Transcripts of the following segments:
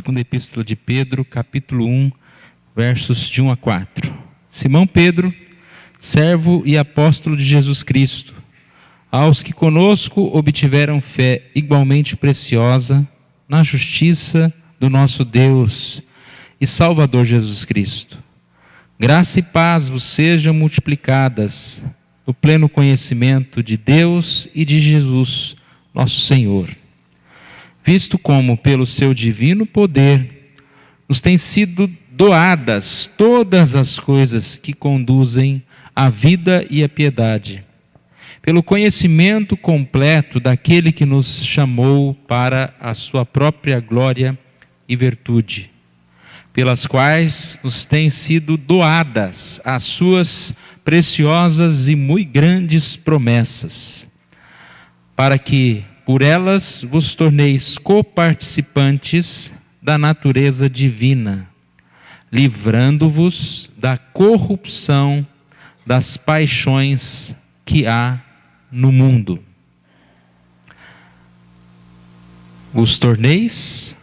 segunda epístola de Pedro, capítulo 1, versos de 1 a 4. Simão Pedro, servo e apóstolo de Jesus Cristo, aos que conosco obtiveram fé igualmente preciosa na justiça do nosso Deus e Salvador Jesus Cristo. Graça e paz vos sejam multiplicadas no pleno conhecimento de Deus e de Jesus, nosso Senhor, visto como, pelo seu divino poder, nos têm sido doadas todas as coisas que conduzem à vida e à piedade, pelo conhecimento completo daquele que nos chamou para a sua própria glória e virtude, pelas quais nos têm sido doadas as suas preciosas e muito grandes promessas, para que por elas vos torneis coparticipantes da natureza divina, livrando-vos da corrupção das paixões que há no mundo. Vos torneis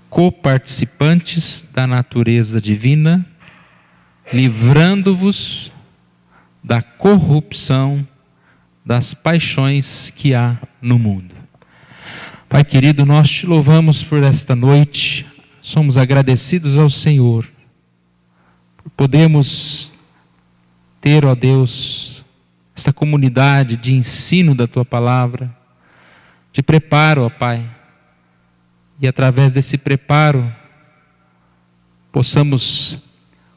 coparticipantes da natureza divina, livrando-vos da corrupção das paixões que há no mundo. Pai querido, nós te louvamos por esta noite, somos agradecidos ao Senhor, por podermos ter, ó Deus, esta comunidade de ensino da Tua Palavra, de preparo, ó Pai, e através desse preparo, possamos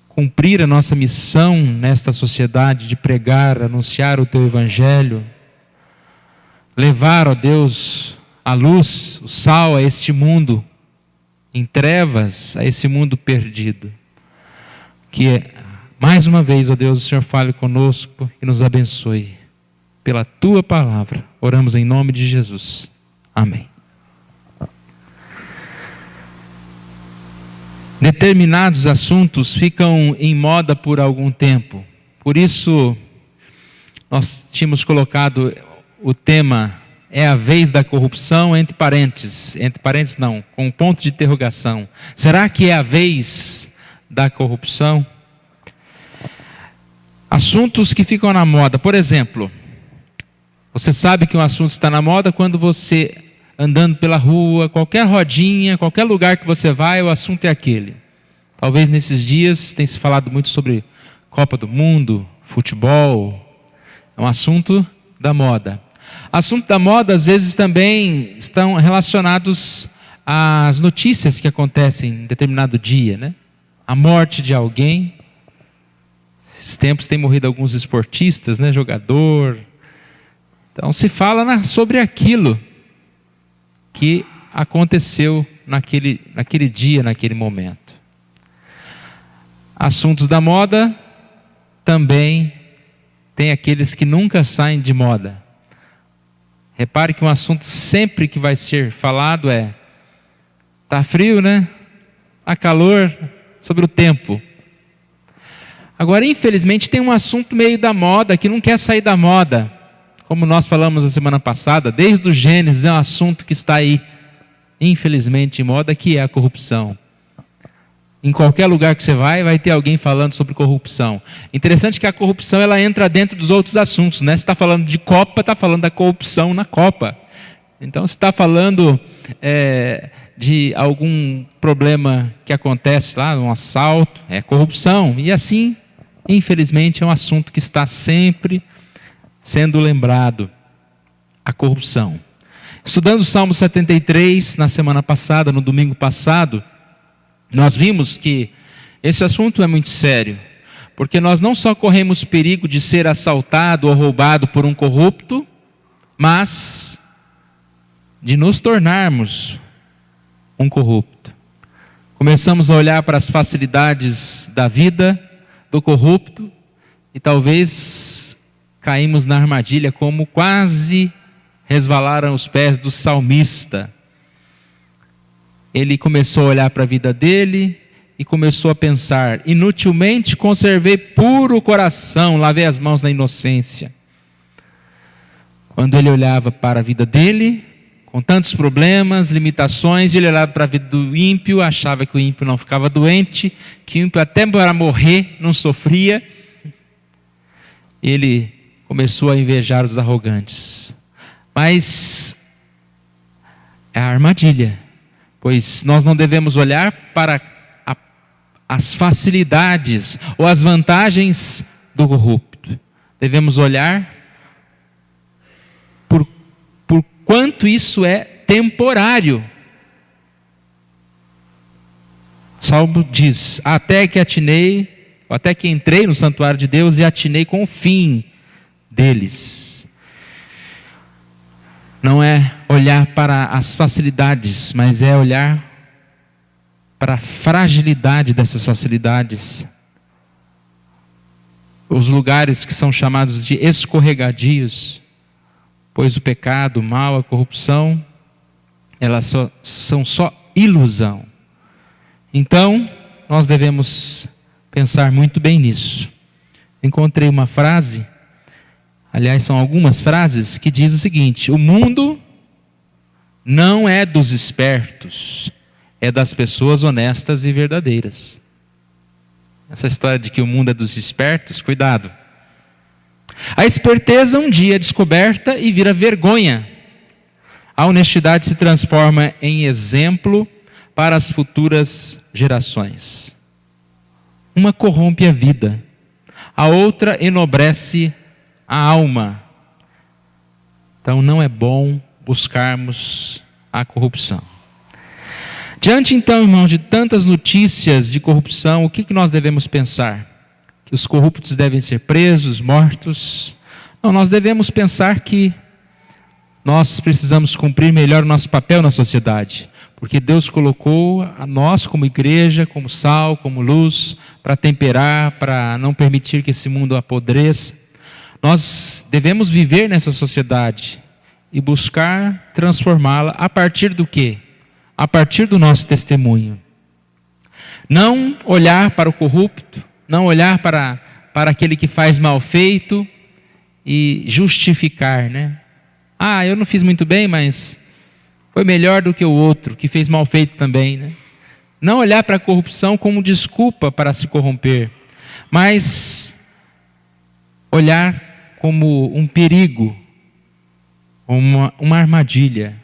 cumprir a nossa missão nesta sociedade de pregar, anunciar o Teu Evangelho, levar, ó Deus, a luz, o sal a este mundo em trevas, a esse mundo perdido. Que mais uma vez, ó Deus, o Senhor fale conosco e nos abençoe pela Tua Palavra. Oramos em nome de Jesus. Amém. Determinados assuntos ficam em moda por algum tempo. Por isso, nós tínhamos colocado o tema "É a vez da corrupção", entre parênteses não, com um ponto de interrogação. Será que é a vez da corrupção? Assuntos que ficam na moda. Por exemplo, você sabe que um assunto está na moda quando você, andando pela rua, qualquer rodinha, qualquer lugar que você vai, o assunto é aquele. Talvez nesses dias tenha se falado muito sobre Copa do Mundo, futebol. É um assunto da moda. Assunto da moda, às vezes, também estão relacionados às notícias que acontecem em determinado dia, né? A morte de alguém. Esses tempos tem morrido alguns esportistas, né? Jogador. Então se fala sobre aquilo que aconteceu naquele dia, naquele momento. Assuntos da moda também tem aqueles que nunca saem de moda. Repare que um assunto sempre que vai ser falado tá frio, né? Tá calor, sobre o tempo. Agora, infelizmente, tem um assunto meio da moda que não quer sair da moda. Como nós falamos na semana passada, desde o Gênesis é um assunto que está aí, infelizmente, em moda, que é a corrupção. Em qualquer lugar que você vai ter alguém falando sobre corrupção. Interessante que a corrupção ela entra dentro dos outros assuntos, né? Se está falando de Copa, está falando da corrupção na Copa. Então, se está falando de algum problema que acontece lá, um assalto, é corrupção. E assim, infelizmente, é um assunto que está sempre sendo lembrado, a corrupção. Estudando o Salmo 73, na semana passada, no domingo passado, nós vimos que esse assunto é muito sério, porque nós não só corremos perigo de ser assaltado ou roubado por um corrupto, mas de nos tornarmos um corrupto. Começamos a olhar para as facilidades da vida do corrupto e talvez caímos na armadilha como quase resvalaram os pés do salmista. Ele começou a olhar para a vida dele e começou a pensar: inutilmente conservei puro o coração, lavei as mãos na inocência. Quando ele olhava para a vida dele, com tantos problemas, limitações, ele olhava para a vida do ímpio, achava que o ímpio não ficava doente, que o ímpio até para morrer não sofria. Ele começou a invejar os arrogantes. Mas é a armadilha, pois nós não devemos olhar para as facilidades ou as vantagens do corrupto. Devemos olhar por quanto isso é temporário. Salmo diz: até que entrei no santuário de Deus e atinei com o fim deles. Não é olhar para as facilidades, mas é olhar para a fragilidade dessas facilidades. Os lugares que são chamados de escorregadios, pois o pecado, o mal, a corrupção, elas são só ilusão. Então, nós devemos pensar muito bem nisso. Encontrei uma frase, aliás, são algumas frases, que diz o seguinte: o mundo não é dos espertos, é das pessoas honestas e verdadeiras. Essa história de que o mundo é dos espertos, cuidado. A esperteza um dia é descoberta e vira vergonha. A honestidade se transforma em exemplo para as futuras gerações. Uma corrompe a vida, a outra enobrece a alma. Então não é bom buscarmos a corrupção. Diante então, irmãos, de tantas notícias de corrupção, o que nós devemos pensar? Que os corruptos devem ser presos, mortos? Não, nós devemos pensar que nós precisamos cumprir melhor o nosso papel na sociedade, porque Deus colocou a nós como igreja, como sal, como luz, para temperar, para não permitir que esse mundo apodreça. Nós devemos viver nessa sociedade e buscar transformá-la a partir do quê? A partir do nosso testemunho. Não olhar para o corrupto, não olhar para aquele que faz mal feito e justificar, né? Ah, eu não fiz muito bem, mas foi melhor do que o outro, que fez mal feito também, né? Não olhar para a corrupção como desculpa para se corromper, mas olhar como um perigo, uma armadilha,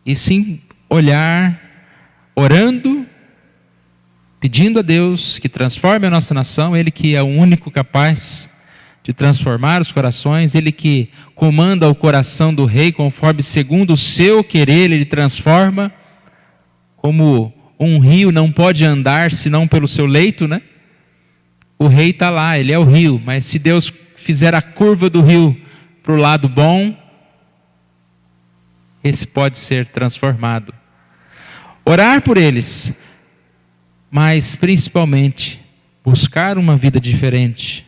e sim olhar, orando, pedindo a Deus que transforme a nossa nação, Ele que é o único capaz de transformar os corações, Ele que comanda o coração do rei, conforme segundo o seu querer, Ele transforma, como um rio não pode andar senão pelo seu leito, né? O rei está lá, ele é o rio, mas se Deus fizer a curva do rio para o lado bom, esse pode ser transformado. Orar por eles, mas principalmente buscar uma vida diferente.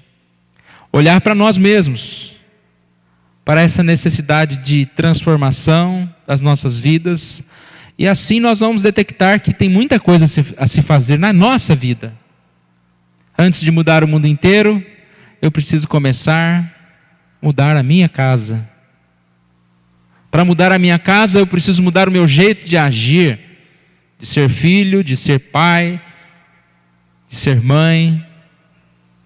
Olhar para nós mesmos, para essa necessidade de transformação das nossas vidas, e assim nós vamos detectar que tem muita coisa a se fazer na nossa vida. Antes de mudar o mundo inteiro, eu preciso começar a mudar a minha casa. Para mudar a minha casa, eu preciso mudar o meu jeito de agir, de ser filho, de ser pai, de ser mãe.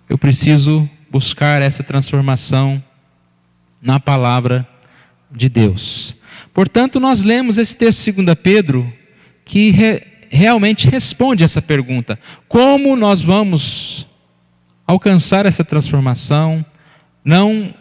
Eu preciso buscar essa transformação na palavra de Deus. Portanto, nós lemos esse texto de 2 Pedro, que realmente responde essa pergunta: como nós vamos alcançar essa transformação, não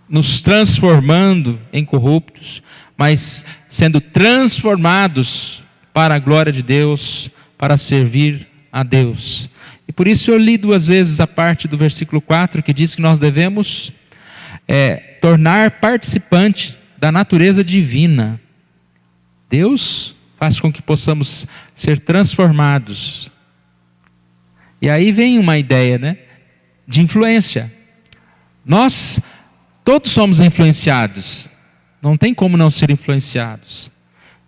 nos transformando em corruptos, mas sendo transformados para a glória de Deus, para servir a Deus. E por isso eu li 2 vezes a parte do versículo 4, que diz que nós devemos tornar participante da natureza divina. Deus faz com que possamos ser transformados. E aí vem uma ideia, né, de influência. Nós todos somos influenciados. Não tem como não ser influenciados.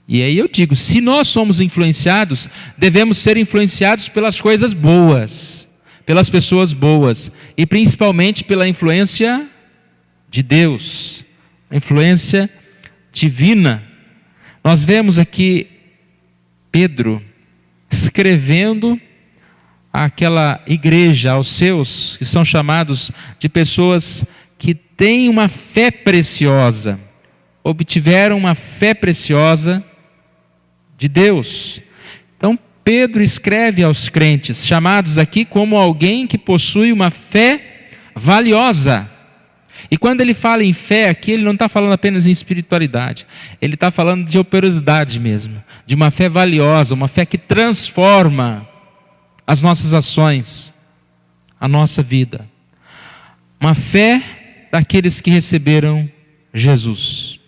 E aí eu digo, se nós somos influenciados, devemos ser influenciados pelas coisas boas, pelas pessoas boas, e principalmente pela influência de Deus, a influência divina, nós vemos aqui Pedro escrevendo àquela igreja, aos seus, que são chamados de pessoas que têm uma fé preciosa, obtiveram uma fé preciosa de Deus. Então Pedro escreve aos crentes, chamados aqui como alguém que possui uma fé valiosa. E quando ele fala em fé aqui, ele não está falando apenas em espiritualidade, ele está falando de operosidade mesmo, de uma fé valiosa, uma fé que transforma as nossas ações, a nossa vida. Uma fé daqueles que receberam Jesus.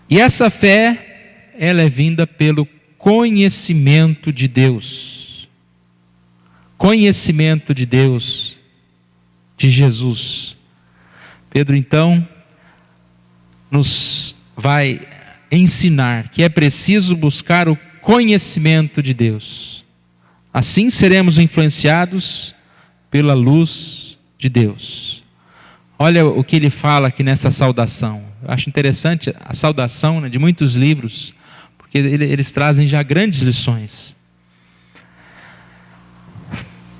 E essa fé, ela é vinda pelo conhecimento de Deus. Conhecimento de Deus, de Jesus. Pedro, então, nos vai ensinar que é preciso buscar o conhecimento de Deus. Assim seremos influenciados pela luz de Deus. Olha o que ele fala aqui nessa saudação. Eu acho interessante a saudação, né, de muitos livros, porque eles trazem já grandes lições.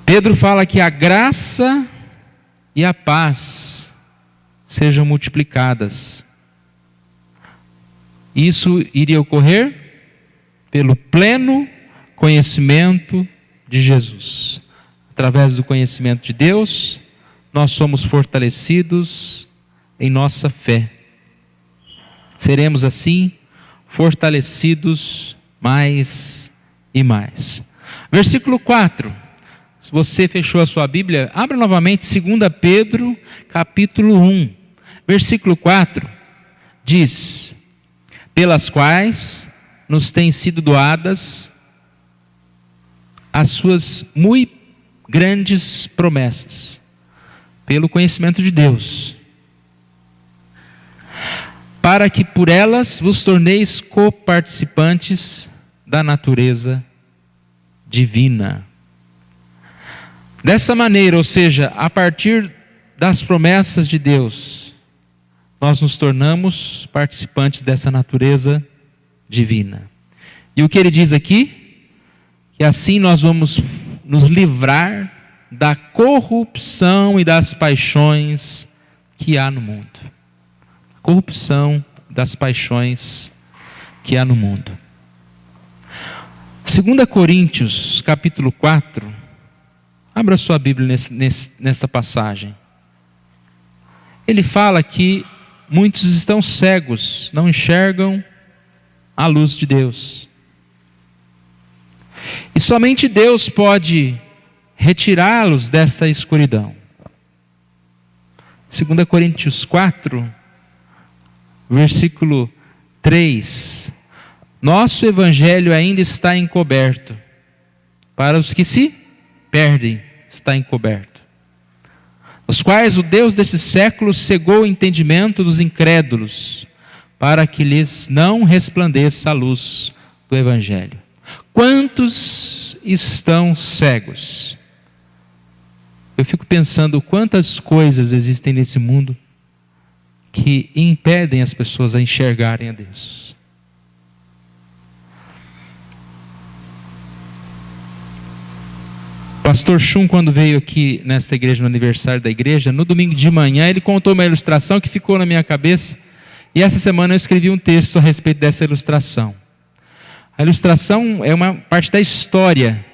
Pedro fala que a graça e a paz sejam multiplicadas. Isso iria ocorrer pelo pleno conhecimento de Jesus. Através do conhecimento de Deus, nós somos fortalecidos em nossa fé. Seremos assim fortalecidos mais e mais. Versículo 4. Se você fechou a sua Bíblia, abra novamente 2 Pedro, capítulo 1. Versículo 4 diz: pelas quais nos têm sido doadas as suas muito grandes promessas, pelo conhecimento de Deus, para que por elas vos torneis coparticipantes da natureza divina. Dessa maneira, ou seja, a partir das promessas de Deus, nós nos tornamos participantes dessa natureza divina. E o que ele diz aqui? Que assim nós vamos nos livrar da corrupção e das paixões que há no mundo. Corrupção das paixões que há no mundo. 2 Coríntios, capítulo 4. Abra sua Bíblia nesta passagem. Ele fala que muitos estão cegos, não enxergam a luz de Deus. E somente Deus pode retirá-los desta escuridão. 2 Coríntios 4, versículo 3. Nosso evangelho ainda está encoberto, para os que se perdem está encoberto, os quais o Deus desse século cegou o entendimento dos incrédulos, para que lhes não resplandeça a luz do evangelho. Quantos estão cegos? Eu fico pensando quantas coisas existem nesse mundo que impedem as pessoas a enxergarem a Deus. Pastor Chum, quando veio aqui nesta igreja, no aniversário da igreja, no domingo de manhã, ele contou uma ilustração que ficou na minha cabeça, e essa semana eu escrevi um texto a respeito dessa ilustração. A ilustração é uma parte da história,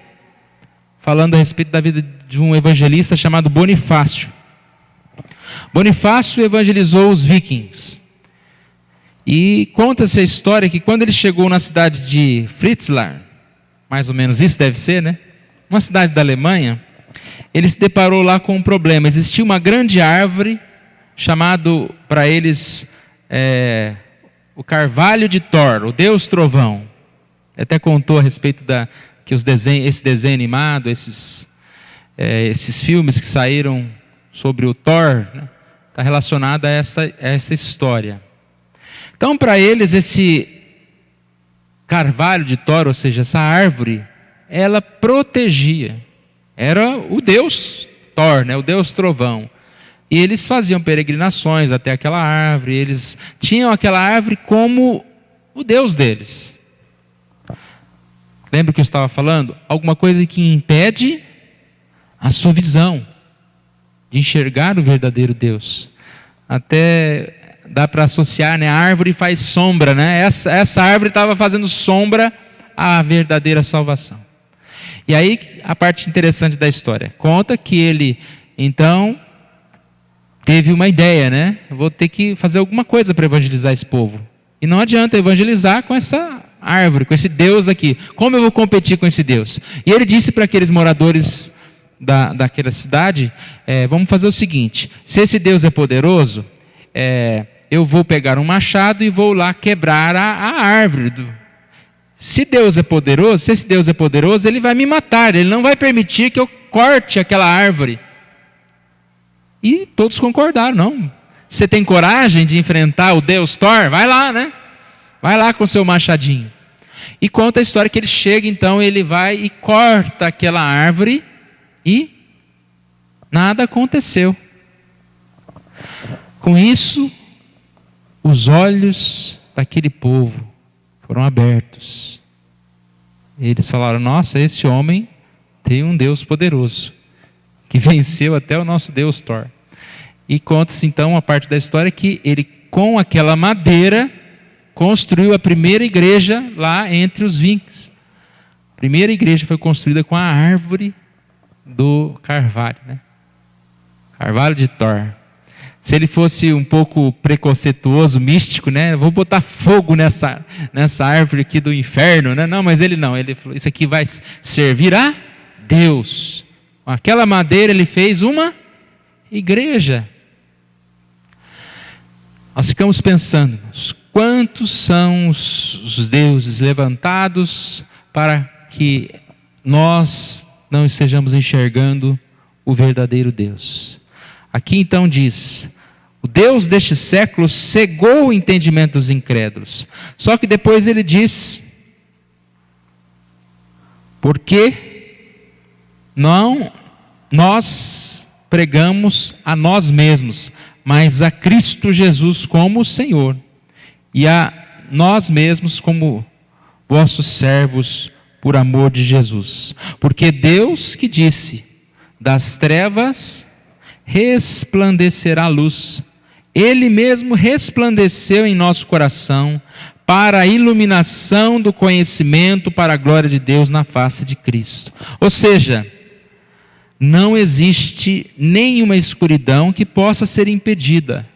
falando a respeito da vida de um evangelista chamado Bonifácio. Bonifácio evangelizou os vikings. E conta-se a história que quando ele chegou na cidade de Fritzlar, mais ou menos isso deve ser, né? Uma cidade da Alemanha, ele se deparou lá com um problema. Existia uma grande árvore, chamado para eles o Carvalho de Thor, o Deus Trovão. Ele até contou a respeito que esse desenho animado, esses filmes que saíram sobre o Thor, né, está relacionado a essa história. Então, para eles, esse Carvalho de Thor, ou seja, essa árvore, ela protegia. Era o Deus Thor, né, o Deus Trovão. E eles faziam peregrinações até aquela árvore, eles tinham aquela árvore como o Deus deles. Lembra que eu estava falando? Alguma coisa que impede a sua visão de enxergar o verdadeiro Deus. Até dá para associar, né? A árvore faz sombra, né? Essa árvore estava fazendo sombra à verdadeira salvação. E aí a parte interessante da história conta que ele então teve uma ideia, né? Eu vou ter que fazer alguma coisa para evangelizar esse povo. E não adianta evangelizar com essa árvore, com esse Deus aqui. Como eu vou competir com esse Deus? E ele disse para aqueles moradores daquela cidade, vamos fazer o seguinte, se esse Deus é poderoso, eu vou pegar um machado e vou lá quebrar a árvore. Se esse Deus é poderoso, ele vai me matar, ele não vai permitir que eu corte aquela árvore. E todos concordaram, não. Você tem coragem de enfrentar o Deus Thor? Vai lá, né? Vai lá com o seu machadinho. E conta a história que ele chega, então ele vai e corta aquela árvore e nada aconteceu. Com isso, os olhos daquele povo foram abertos. Eles falaram: nossa, esse homem tem um Deus poderoso, que venceu até o nosso Deus Thor. E conta-se então uma parte da história que ele, com aquela madeira, construiu a primeira igreja lá entre os vinques. A primeira igreja foi construída com a árvore do carvalho, né? Carvalho de Thor. Se ele fosse um pouco preconceituoso, místico, né? Vou botar fogo nessa árvore aqui do inferno, né? Não, mas ele não. Ele falou: isso aqui vai servir a Deus. Com aquela madeira ele fez uma igreja. Nós ficamos pensando, quantos são os deuses levantados para que nós não estejamos enxergando o verdadeiro Deus. Aqui então diz: o Deus deste século cegou o entendimento dos incrédulos. Só que depois ele diz: porque não nós pregamos a nós mesmos, mas a Cristo Jesus como Senhor, e a nós mesmos como vossos servos por amor de Jesus. Porque Deus que disse: das trevas resplandecerá a luz, Ele mesmo resplandeceu em nosso coração para a iluminação do conhecimento, para a glória de Deus na face de Cristo. Ou seja, não existe nenhuma escuridão que possa ser impedida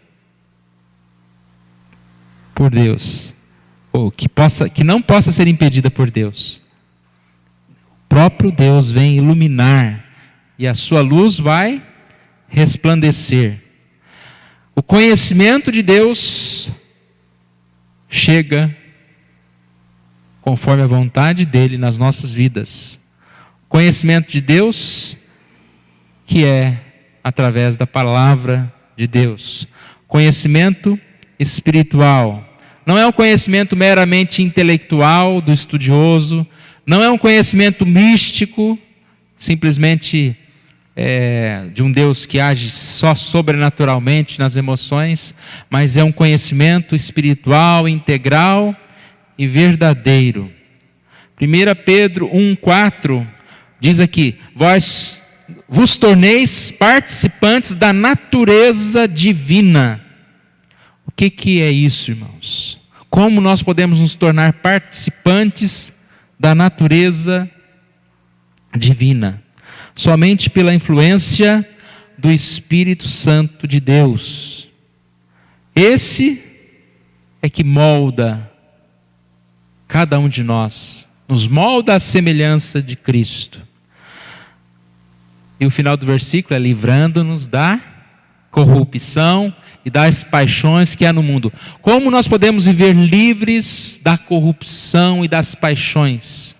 por Deus, ou que não possa ser impedida por Deus. O próprio Deus vem iluminar e a sua luz vai resplandecer. O conhecimento de Deus chega conforme a vontade dele nas nossas vidas. O conhecimento de Deus que é através da palavra de Deus. Conhecimento espiritual. Não é um conhecimento meramente intelectual do estudioso, não é um conhecimento místico, simplesmente de um Deus que age só sobrenaturalmente nas emoções, mas é um conhecimento espiritual, integral e verdadeiro. 1 Pedro 1,4 diz aqui: vós vos torneis participantes da natureza divina. O que é isso, irmãos? Como nós podemos nos tornar participantes da natureza divina? Somente pela influência do Espírito Santo de Deus. Esse é que molda cada um de nós, nos molda à semelhança de Cristo. E o final do versículo é: livrando-nos da corrupção e das paixões que há no mundo. Como nós podemos viver livres da corrupção e das paixões?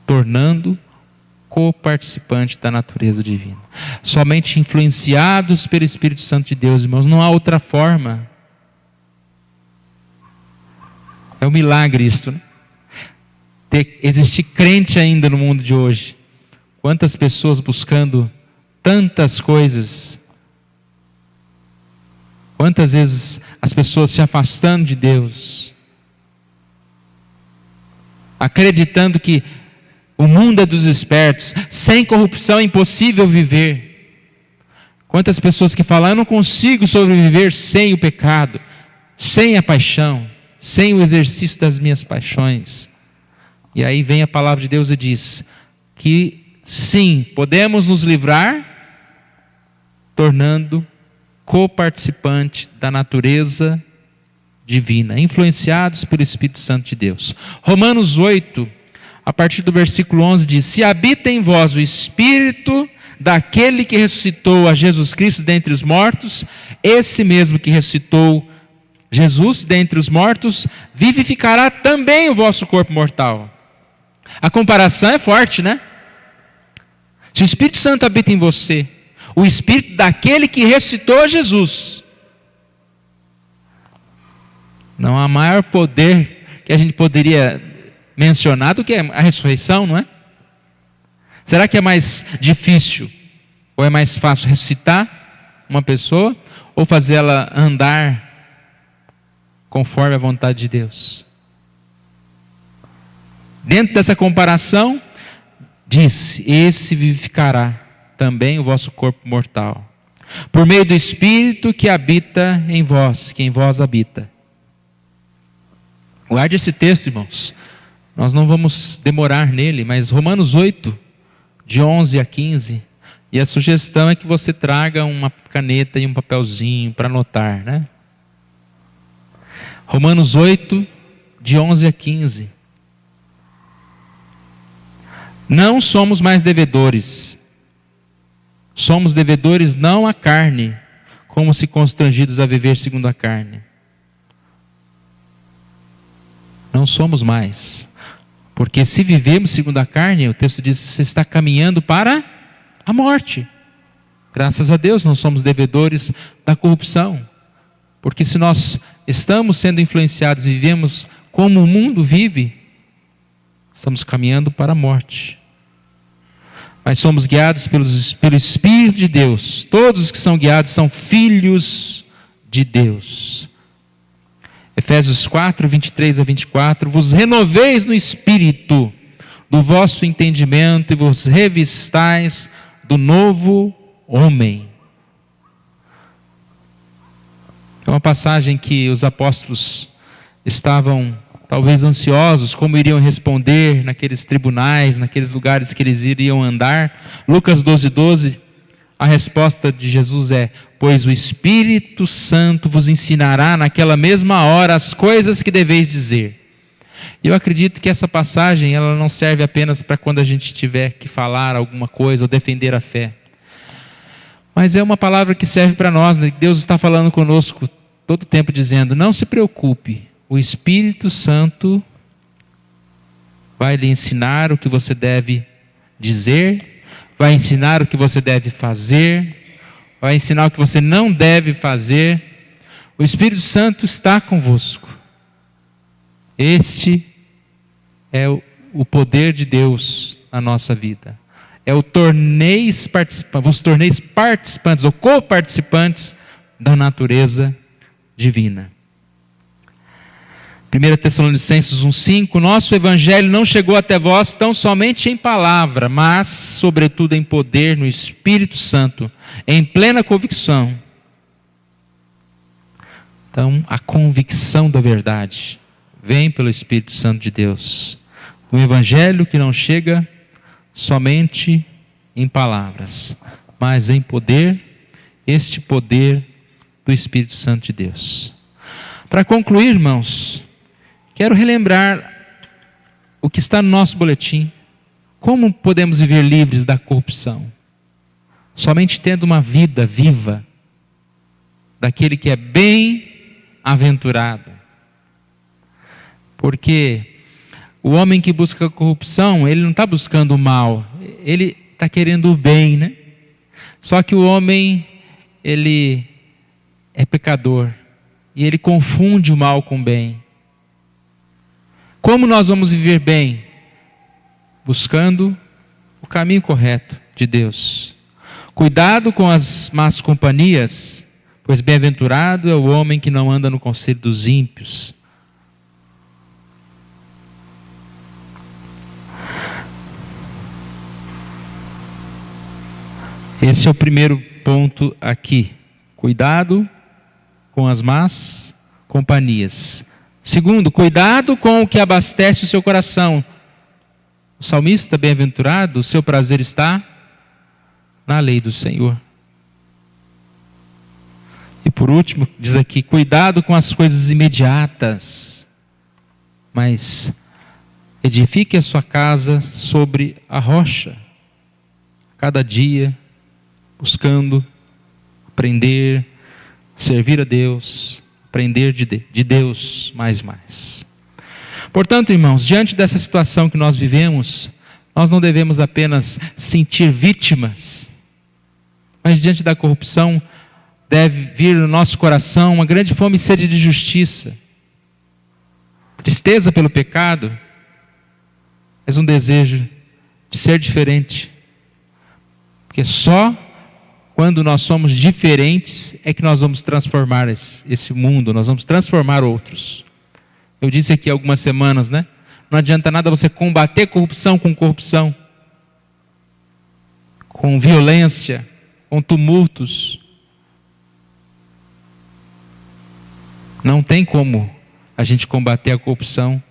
Tornando co-participante da natureza divina. Somente influenciados pelo Espírito Santo de Deus, irmãos, não há outra forma. É um milagre isto, né? Existir crente ainda no mundo de hoje. Quantas pessoas buscando tantas coisas. Quantas vezes as pessoas se afastando de Deus, acreditando que o mundo é dos espertos, sem corrupção é impossível viver. Quantas pessoas que falam, eu não consigo sobreviver sem o pecado, sem a paixão, sem o exercício das minhas paixões. E aí vem a palavra de Deus e diz que sim, podemos nos livrar, tornando coparticipante da natureza divina, influenciados pelo Espírito Santo de Deus. Romanos 8, a partir do versículo 11 diz: se habita em vós o Espírito daquele que ressuscitou a Jesus Cristo dentre os mortos, esse mesmo que ressuscitou Jesus dentre os mortos, vivificará também o vosso corpo mortal. A comparação é forte, né? Se o Espírito Santo habita em você, o Espírito daquele que ressuscitou Jesus, não há maior poder que a gente poderia mencionar do que a ressurreição, não é? Será que é mais difícil ou é mais fácil ressuscitar uma pessoa ou fazê-la andar conforme a vontade de Deus? Dentro dessa comparação, diz: esse vivificará também o vosso corpo mortal, por meio do Espírito que habita em vós, que em vós habita. Guarde esse texto, irmãos. Nós não vamos demorar nele, mas Romanos 8, de 11 a 15, e a sugestão é que você traga uma caneta e um papelzinho para anotar, né? Romanos 8, de 11 a 15. Não somos mais devedores. Somos devedores não à carne, como se constrangidos a viver segundo a carne. Não somos mais. Porque se vivemos segundo a carne, o texto diz que você está caminhando para a morte. Graças a Deus não somos devedores da corrupção. Porque se nós estamos sendo influenciados e vivemos como o mundo vive, estamos caminhando para a morte. Mas somos guiados pelo Espírito de Deus. Todos os que são guiados são filhos de Deus. Efésios 4, 23 a 24. Vos renoveis no Espírito do vosso entendimento e vos revistais do novo homem. É uma passagem que os apóstolos estavam talvez ansiosos, como iriam responder naqueles tribunais, naqueles lugares que eles iriam andar. Lucas 12, 12, a resposta de Jesus é: pois o Espírito Santo vos ensinará naquela mesma hora as coisas que deveis dizer. E eu acredito que essa passagem ela não serve apenas para quando a gente tiver que falar alguma coisa ou defender a fé. Mas é uma palavra que serve para nós, né? Deus está falando conosco todo o tempo dizendo: não se preocupe, o Espírito Santo vai lhe ensinar o que você deve dizer, vai ensinar o que você deve fazer, vai ensinar o que você não deve fazer. O Espírito Santo está convosco. Este é o poder de Deus na nossa vida. É o vos torneis participantes ou coparticipantes da natureza divina. 1 Tessalonicenses 1,5: nosso evangelho não chegou até vós tão somente em palavra, mas sobretudo em poder no Espírito Santo, em plena convicção. Então, a convicção da verdade vem pelo Espírito Santo de Deus. Um evangelho que não chega somente em palavras, mas em poder, este poder do Espírito Santo de Deus. Para concluir, irmãos, quero relembrar o que está no nosso boletim. Como podemos viver livres da corrupção? Somente tendo uma vida viva daquele que é bem-aventurado. Porque o homem que busca a corrupção, ele não está buscando o mal, ele está querendo o bem, né? Só que o homem, ele é pecador e ele confunde o mal com o bem. Como nós vamos viver bem? Buscando o caminho correto de Deus. Cuidado com as más companhias, pois bem-aventurado é o homem que não anda no conselho dos ímpios. Esse é o primeiro ponto aqui. Cuidado com as más companhias. Segundo, cuidado com o que abastece o seu coração. O salmista, bem-aventurado, o seu prazer está na lei do Senhor. E por último, diz aqui, cuidado com as coisas imediatas, mas edifique a sua casa sobre a rocha, cada dia, buscando aprender, servir a Deus, aprender de Deus mais e mais. Portanto, irmãos, diante dessa situação que nós vivemos, nós não devemos apenas sentir vítimas, mas diante da corrupção deve vir no nosso coração uma grande fome e sede de justiça, tristeza pelo pecado, mas um desejo de ser diferente, porque só quando nós somos diferentes é que nós vamos transformar esse mundo, nós vamos transformar outros. Eu disse aqui há algumas semanas, né? Não adianta nada você combater corrupção com corrupção, com violência, com tumultos. Não tem como a gente combater a corrupção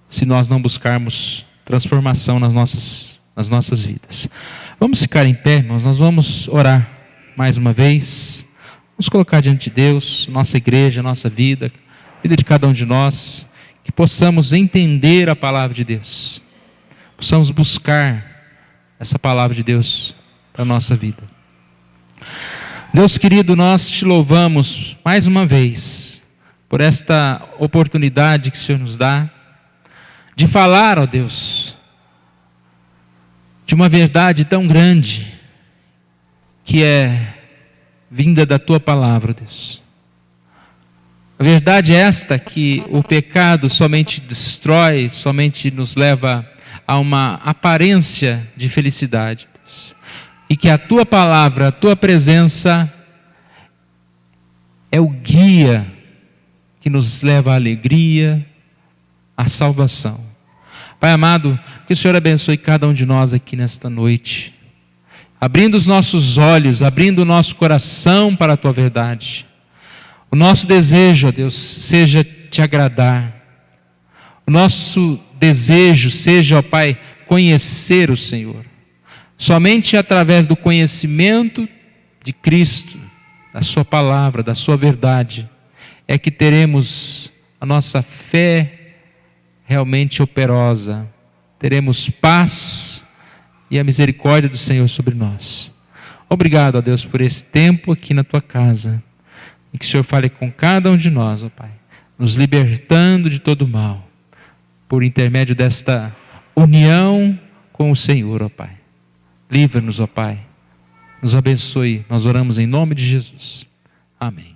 se nós não buscarmos transformação nas nossas vidas. Vamos ficar em pé, irmãos, nós vamos orar mais uma vez. Vamos colocar diante de Deus, nossa igreja, nossa vida, a vida de cada um de nós, que possamos entender a palavra de Deus, possamos buscar essa palavra de Deus para a nossa vida. Deus querido, nós te louvamos mais uma vez por esta oportunidade que o Senhor nos dá de falar, ó Deus, de uma verdade tão grande que é vinda da tua palavra, Deus. A verdade é esta, que o pecado somente destrói, somente nos leva a uma aparência de felicidade, Deus. E que a tua palavra, a tua presença é o guia que nos leva à alegria, à salvação. Pai amado, que o Senhor abençoe cada um de nós aqui nesta noite, abrindo os nossos olhos, abrindo o nosso coração para a tua verdade. O nosso desejo, ó Deus, seja te agradar. O nosso desejo seja, ó Pai, conhecer o Senhor. Somente através do conhecimento de Cristo, da sua palavra, da sua verdade, é que teremos a nossa fé realmente operosa. Teremos paz e a misericórdia do Senhor sobre nós. Obrigado, ó Deus, por esse tempo aqui na tua casa. E que o Senhor fale com cada um de nós, ó Pai, nos libertando de todo mal, por intermédio desta união com o Senhor, ó Pai. Livra-nos, ó Pai, nos abençoe, nós oramos em nome de Jesus. Amém.